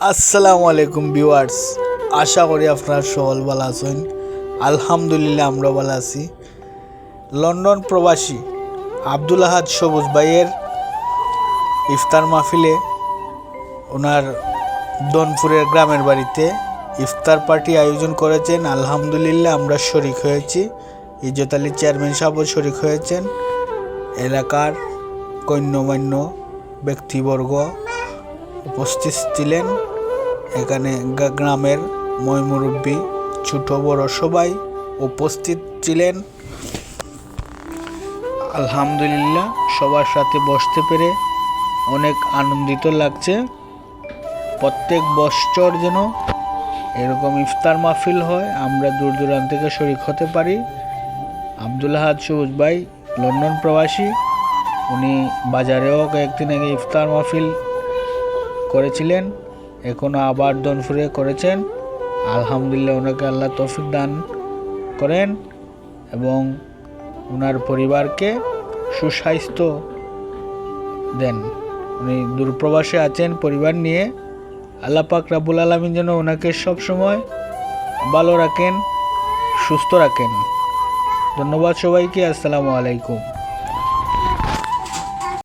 আসসালামু আলাইকুম ভিউয়ার্স, আশা করি আপনারা সকল ভালো আছেন। আলহামদুলিল্লাহ আমরা ভালো আছি। লন্ডন প্রবাসী আব্দুল আহাদ সবুজ ভাইয়ের ইফতার মাহফিলে ওনার দনপুরের গ্রামের বাড়িতে ইফতার পার্টি আয়োজন করেছেন। আলহামদুলিল্লাহ আমরা শরিক হয়েছি। ইজ্জত আলী চেয়ারম্যান সাহেবও শরিক হয়েছেন। এলাকার গণ্যমান্য ব্যক্তিবর্গ উপস্থিত ছিলেন। এখানে গ্রামের মুরব্বী ছোট বড় সবাই উপস্থিত ছিলেন। আলহামদুলিল্লাহ সবার সাথে বসতে পেরে অনেক আনন্দিত লাগছে। প্রত্যেক বছর যেন এরকম ইফতার মাহফিল হয়, আমরা দূর দূরান্ত থেকে শরিক হতে পারি। আব্দুল আহাদ সবুজ ভাই লন্ডন প্রবাসী, উনি বাজারেও কয়েকদিন আগে ইফতার মাহফিল করেছিলেন, এখনও আবার দনপুরে করেছেন। আলহামদুলিল্লাহ ওনাকে আল্লাহ তৌফিক দান করেন এবং ওনার পরিবারকে সুস্বাস্থ্য দেন। উনি দূরপ্রবাসে আছেন পরিবার নিয়ে। আল্লাহ পাক রাব্বুল আলামিন যেন ওনাকে সবসময় ভালো রাখেন, সুস্থ রাখেন। ধন্যবাদ সবাইকে। আসসালামু আলাইকুম।